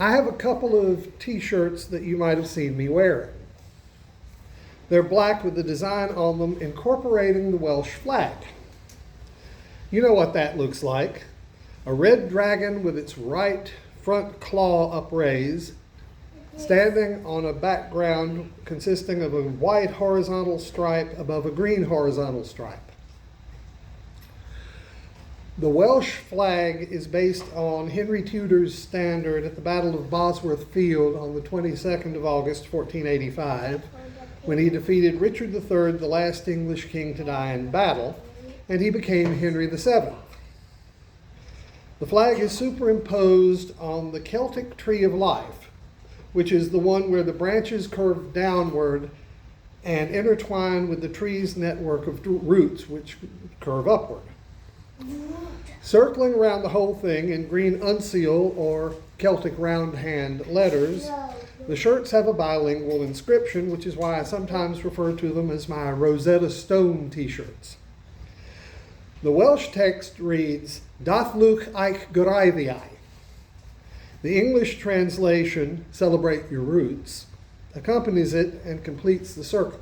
I have a couple of t-shirts that you might have seen me wearing. They're black with the design on them incorporating the Welsh flag. You know what that looks like. A red dragon with its right front claw upraised, standing on a background consisting of a white horizontal stripe above a green horizontal stripe. The Welsh flag is based on Henry Tudor's standard at the Battle of Bosworth Field on the 22nd of August, 1485, when he defeated Richard III, the last English king to die in battle, and he became Henry VII. The flag is superimposed on the Celtic tree of life, which is the one where the branches curve downward and intertwine with the tree's network of roots, which curve upward. Circling around the whole thing in green uncial or Celtic round hand letters, the shirts have a bilingual inscription, which is why I sometimes refer to them as my Rosetta Stone t-shirts. The Welsh text reads, Dath Luc eich Gwreiddiau. The English translation, Celebrate Your Roots, accompanies it and completes the circle.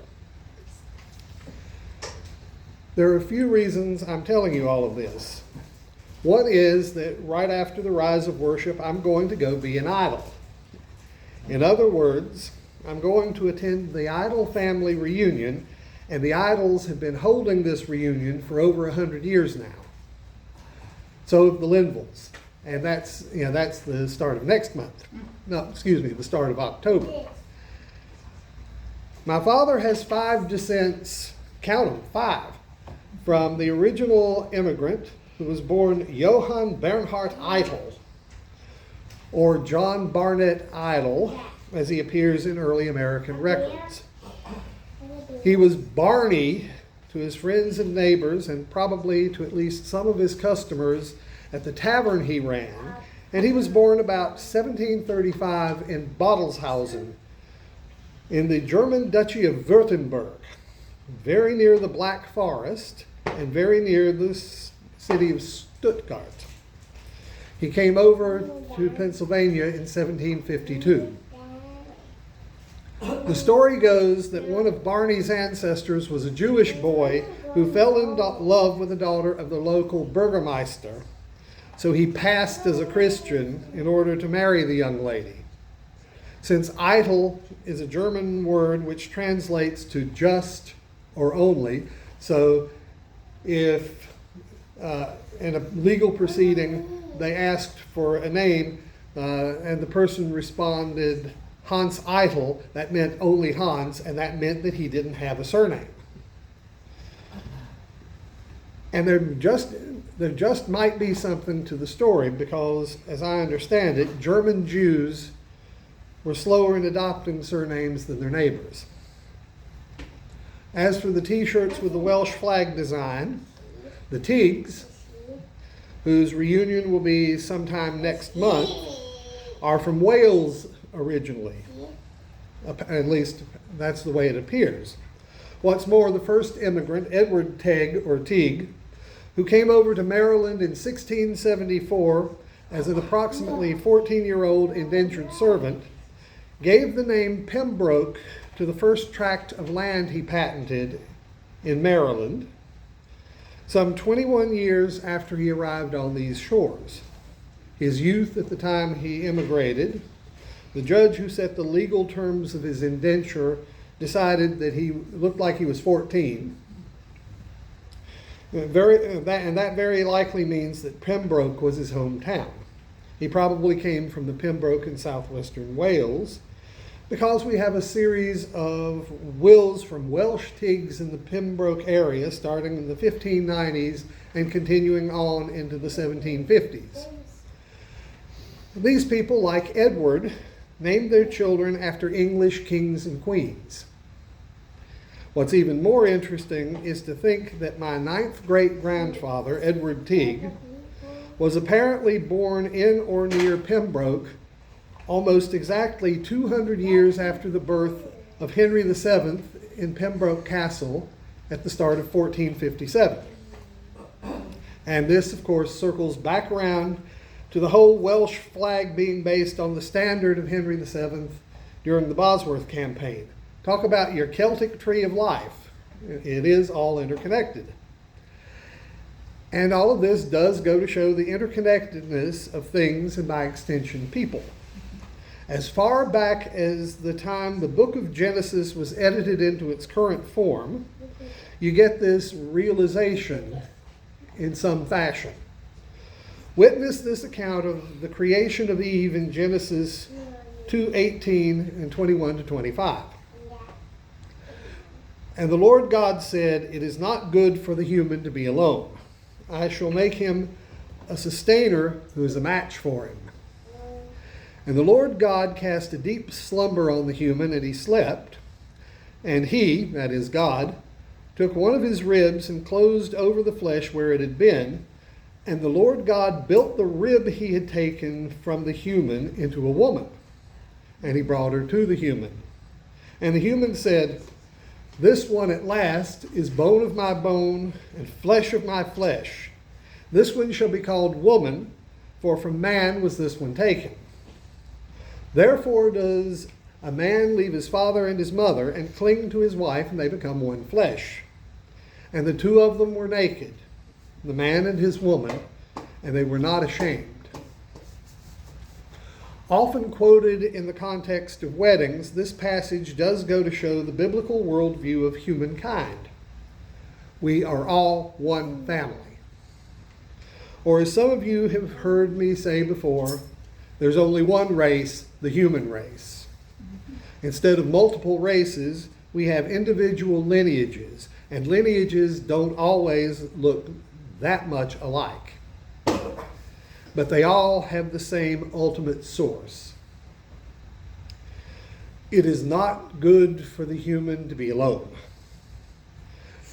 There are a few reasons I'm telling you all of this. One is that right after the rise of worship, I'm going to go be an idol. In other words, I'm going to attend the Idol family reunion, and the Idols have been holding this reunion for over 100 years now. So have the Linvilles, and that's the start of next month. The start of October. My father has 5 descents, count them, 5, from the original immigrant who was born Johann Bernhard Eitel, or John Barnett Idle, as he appears in early American records. He was Barney to his friends and neighbors, and probably to at least some of his customers at the tavern he ran, and he was born about 1735 in Bottelshausen, in the German Duchy of Württemberg, very near the Black Forest, and very near the city of Stuttgart. He came over to Pennsylvania in 1752. The story goes that one of Barney's ancestors was a Jewish boy who fell in love with the daughter of the local burgomaster, so he passed as a Christian in order to marry the young lady. Since Eitel is a German word which translates to just or only, so if in a legal proceeding they asked for a name and the person responded Hans Eitel, that meant only Hans, and that meant that he didn't have a surname. And there just might be something to the story because, as I understand it, German Jews were slower in adopting surnames than their neighbors. As for the t-shirts with the Welsh flag design, the Teagues, whose reunion will be sometime next month, are from Wales originally. At least that's the way it appears. What's more, the first immigrant, Edward Teague, who came over to Maryland in 1674 as an approximately 14-year-old indentured servant, gave the name Pembroke to the first tract of land he patented in Maryland, some 21 years after he arrived on these shores. His youth at the time he immigrated, the judge who set the legal terms of his indenture decided that he looked like he was 14. And that very likely means that Pembroke was his hometown. He probably came from the Pembroke in southwestern Wales, because we have a series of wills from Welsh Teagues in the Pembroke area starting in the 1590s and continuing on into the 1750s. These people, like Edward, named their children after English kings and queens. What's even more interesting is to think that my 9th great-grandfather, Edward Teague, was apparently born in or near Pembroke almost exactly 200 years after the birth of Henry VII in Pembroke Castle at the start of 1457. And this, of course, circles back around to the whole Welsh flag being based on the standard of Henry VII during the Bosworth campaign. Talk about your Celtic tree of life. It is all interconnected. And all of this does go to show the interconnectedness of things and by extension people. As far back as the time the book of Genesis was edited into its current form, you get this realization in some fashion. Witness this account of the creation of Eve in Genesis 2:18 and 21 to 25. And the Lord God said, "It is not good for the human to be alone. I shall make him a sustainer who is a match for him." And the Lord God cast a deep slumber on the human, and he slept. And he, that is God, took one of his ribs and closed over the flesh where it had been. And the Lord God built the rib he had taken from the human into a woman. And he brought her to the human. And the human said, "This one at last is bone of my bone and flesh of my flesh. This one shall be called woman, for from man was this one taken. Therefore does a man leave his father and his mother and cling to his wife, and they become one flesh. And the two of them were naked, the man and his woman, and they were not ashamed." Often quoted in the context of weddings, this passage does go to show the biblical worldview of humankind. We are all one family. Or as some of you have heard me say before, there's only one race, the human race. Instead of multiple races, we have individual lineages, and lineages don't always look that much alike. But they all have the same ultimate source. It is not good for the human to be alone.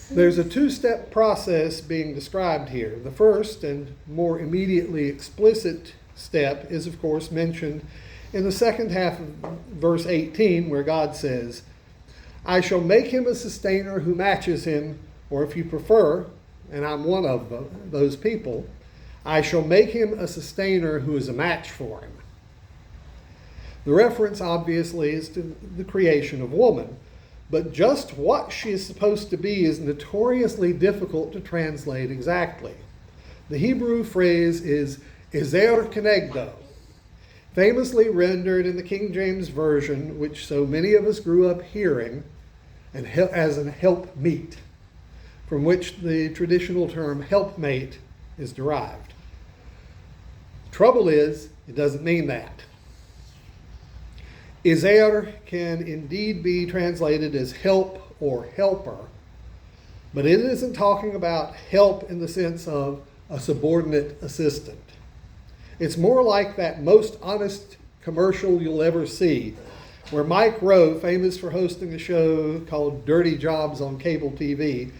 There's a two-step process being described here. The first and more immediately explicit step is, of course, mentioned in the second half of verse 18, where God says, "I shall make him a sustainer who matches him," or if you prefer, and I'm one of those people, "I shall make him a sustainer who is a match for him." The reference obviously is to the creation of woman, but just what she is supposed to be is notoriously difficult to translate exactly. The Hebrew phrase is ezer kenegdo, famously rendered in the King James Version, which so many of us grew up hearing, and as an helpmeet, from which the traditional term helpmate is derived. Trouble is, it doesn't mean that. Ezer can indeed be translated as help or helper, but it isn't talking about help in the sense of a subordinate assistant. It's more like that most honest commercial you'll ever see, where Mike Rowe, famous for hosting a show called Dirty Jobs on cable TV,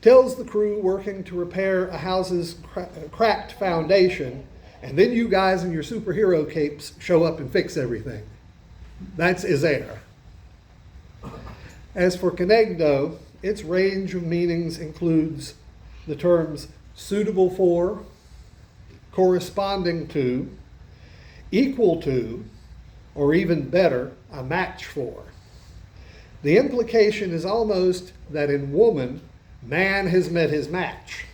tells the crew working to repair a house's cracked foundation, and then you guys in your superhero capes show up and fix everything. That's Ezer. As for kenegdo, its range of meanings includes the terms suitable for, corresponding to, equal to, or even better, a match for. The implication is almost that in woman, man has met his match,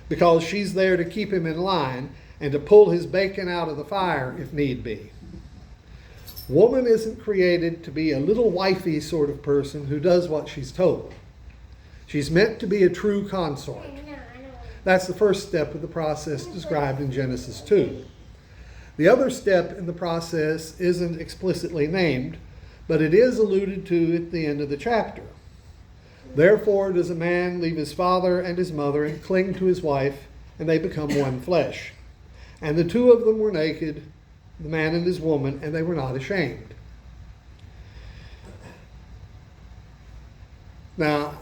because she's there to keep him in line and to pull his bacon out of the fire if need be. Woman isn't created to be a little wifey sort of person who does what she's told. She's meant to be a true consort. That's the first step of the process described in Genesis 2. The other step in the process isn't explicitly named, but it is alluded to at the end of the chapter. Therefore does a man leave his father and his mother and cling to his wife, and they become one flesh. And the two of them were naked, the man and his woman, and they were not ashamed. Now,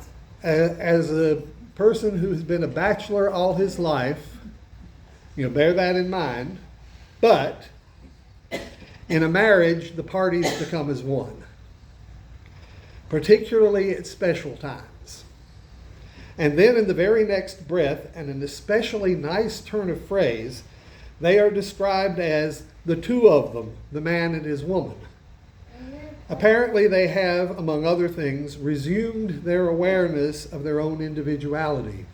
as a person who has been a bachelor all his life, bear that in mind. But in a marriage, the parties become as one, particularly at special times. And then in the very next breath, and an especially nice turn of phrase, They are described as the two of them, the man and his woman. Apparently, they have, among other things, resumed their awareness of their own individuality.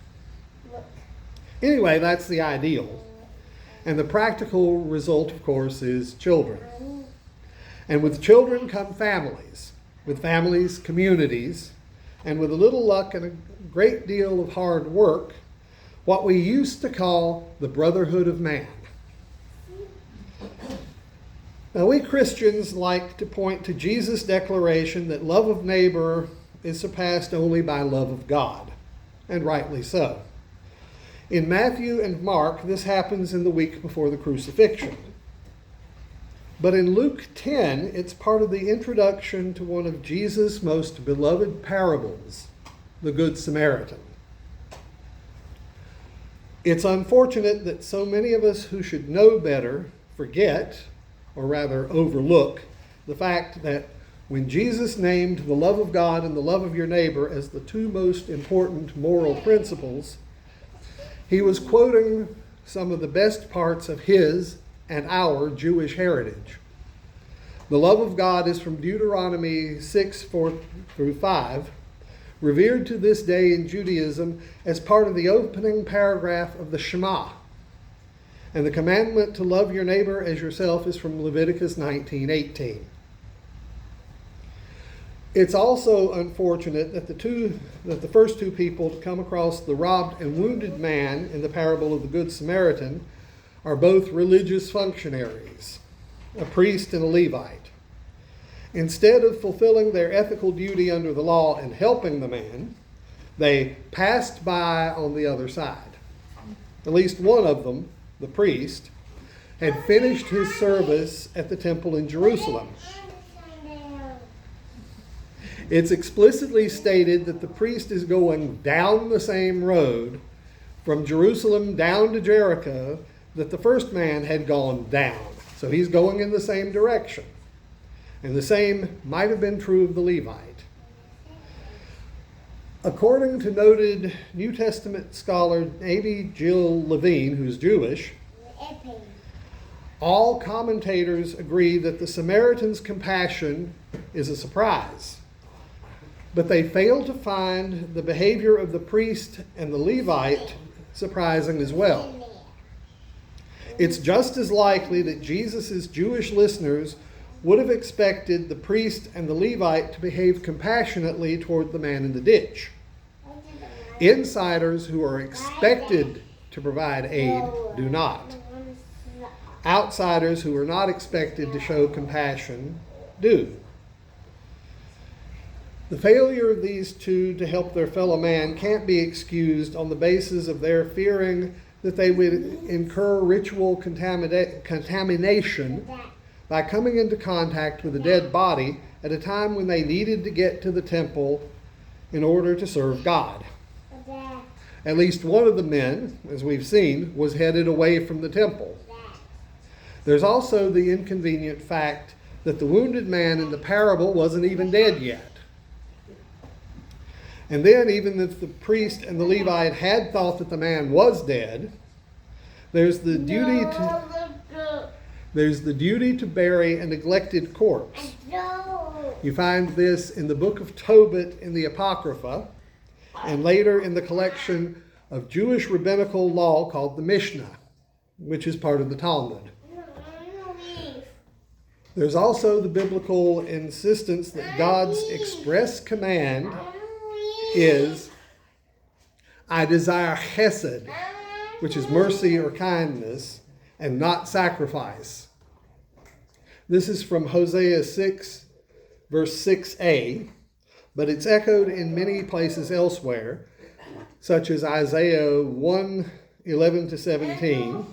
Anyway, that's the ideal. And the practical result, of course, is children. And with children come families. With families, communities. And with a little luck and a great deal of hard work, what we used to call the brotherhood of man. Now, we Christians like to point to Jesus' declaration that love of neighbor is surpassed only by love of God, and rightly so. In Matthew and Mark, this happens in the week before the crucifixion. But in Luke 10, it's part of the introduction to one of Jesus' most beloved parables, the Good Samaritan. It's unfortunate that so many of us who should know better forget, or rather overlook, the fact that when Jesus named the love of God and the love of your neighbor as the two most important moral principles, he was quoting some of the best parts of his and our Jewish heritage. The love of God is from Deuteronomy 6:4-5, revered to this day in Judaism as part of the opening paragraph of the Shema. And the commandment to love your neighbor as yourself is from Leviticus 19:18. It's also unfortunate that the first two people to come across the robbed and wounded man in the parable of the Good Samaritan are both religious functionaries, a priest and a Levite. Instead of fulfilling their ethical duty under the law and helping the man, they passed by on the other side. At least one of them, the priest, had finished his service at the temple in Jerusalem. It's explicitly stated that the priest is going down the same road from Jerusalem down to Jericho that the first man had gone down. So he's going in the same direction. And the same might have been true of the Levite. According to noted New Testament scholar Amy Jill Levine, who's Jewish, all commentators agree that the Samaritan's compassion is a surprise. But they fail to find the behavior of the priest and the Levite surprising as well. It's just as likely that Jesus' Jewish listeners would have expected the priest and the Levite to behave compassionately toward the man in the ditch. Insiders who are expected to provide aid do not. Outsiders who are not expected to show compassion do. The failure of these two to help their fellow man can't be excused on the basis of their fearing that they would incur ritual contamination by coming into contact with a dead body at a time when they needed to get to the temple in order to serve God. At least one of the men, as we've seen, was headed away from the temple. There's also the inconvenient fact that the wounded man in the parable wasn't even dead yet. And then, even if the priest and the Levite had thought that the man was dead, there's the duty to bury a neglected corpse. You find this in the book of Tobit in the Apocrypha, and later in the collection of Jewish rabbinical law called the Mishnah, which is part of the Talmud. There's also the biblical insistence that God's express command is, I desire chesed, which is mercy or kindness, and not sacrifice. This is from Hosea 6, verse 6a, but it's echoed in many places elsewhere, such as Isaiah 1:11-17,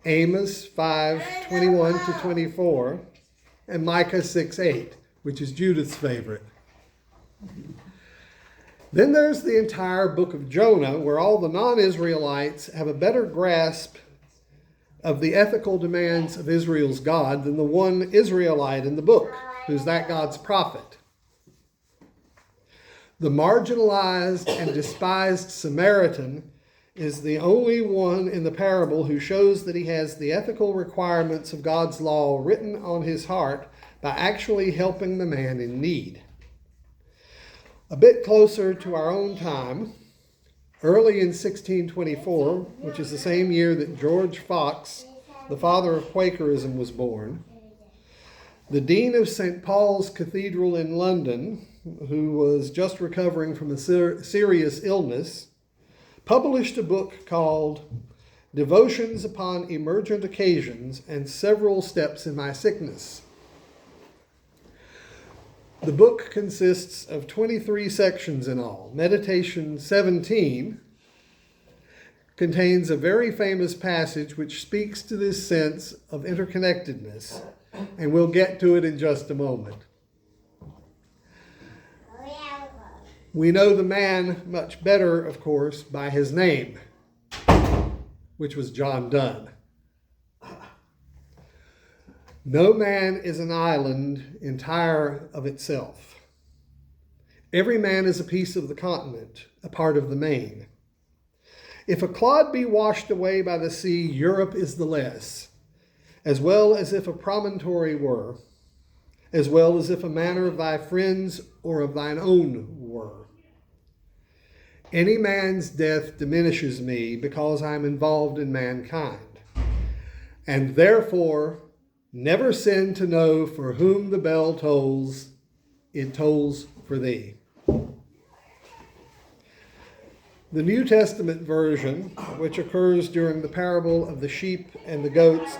Amos 5:21-24, and Micah 6:8, which is Judith's favorite. Then there's the entire book of Jonah, where all the non-Israelites have a better grasp of the ethical demands of Israel's God than the one Israelite in the book, who's that God's prophet. The marginalized and despised Samaritan is the only one in the parable who shows that he has the ethical requirements of God's law written on his heart by actually helping the man in need. A bit closer to our own time, early in 1624, which is the same year that George Fox, the father of Quakerism, was born, the dean of St. Paul's Cathedral in London, who was just recovering from a serious illness, published a book called Devotions Upon Emergent Occasions and Several Steps in My Sickness. The book consists of 23 sections in all. Meditation 17 contains a very famous passage which speaks to this sense of interconnectedness, and we'll get to it in just a moment. We know the man much better, of course, by his name, which was John Donne. No man is an island entire of itself. Every man is a piece of the continent, a part of the main. If a clod be washed away by the sea, Europe is the less, as well as if a promontory were, as well as if a manor of thy friends or of thine own were. Any man's death diminishes me because I am involved in mankind, and therefore never sin to know for whom the bell tolls, it tolls for thee. The New Testament version, which occurs during the parable of the sheep and the goats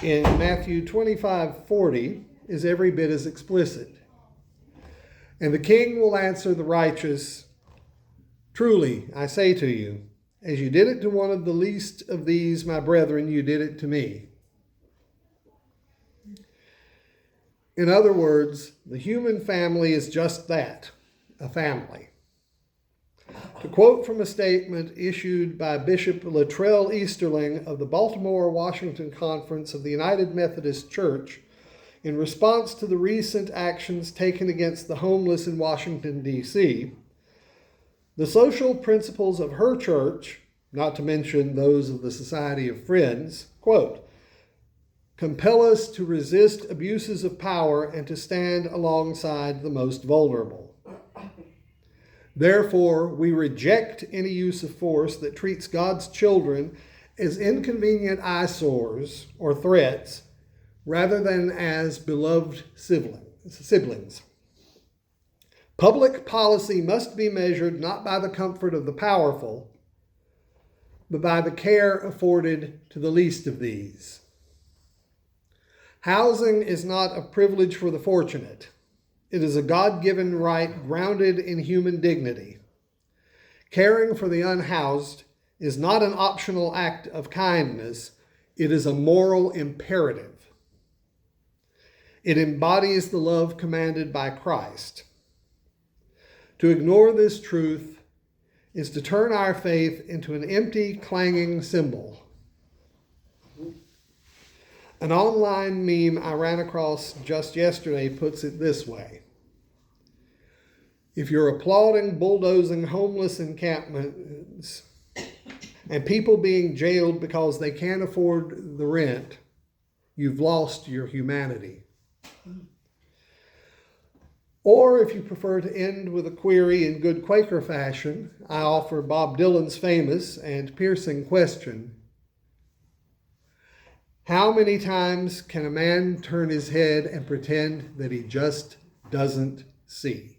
in Matthew 25:40, is every bit as explicit. And the king will answer the righteous, truly, I say to you, as you did it to one of the least of these, my brethren, you did it to me. In other words, the human family is just that, a family. To quote from a statement issued by Bishop Latrell Easterling of the Baltimore-Washington Conference of the United Methodist Church in response to the recent actions taken against the homeless in Washington, D.C., the social principles of her church, not to mention those of the Society of Friends, quote, compel us to resist abuses of power and to stand alongside the most vulnerable. Therefore, we reject any use of force that treats God's children as inconvenient eyesores or threats rather than as beloved siblings. Public policy must be measured not by the comfort of the powerful, but by the care afforded to the least of these. Housing is not a privilege for the fortunate. It is a God-given right grounded in human dignity. Caring for the unhoused is not an optional act of kindness. It is a moral imperative. It embodies the love commanded by Christ. To ignore this truth is to turn our faith into an empty, clanging cymbal. An online meme I ran across just yesterday puts it this way. If you're applauding bulldozing homeless encampments and people being jailed because they can't afford the rent, you've lost your humanity. Or if you prefer to end with a query in good Quaker fashion, I offer Bob Dylan's famous and piercing question. How many times can a man turn his head and pretend that he just doesn't see?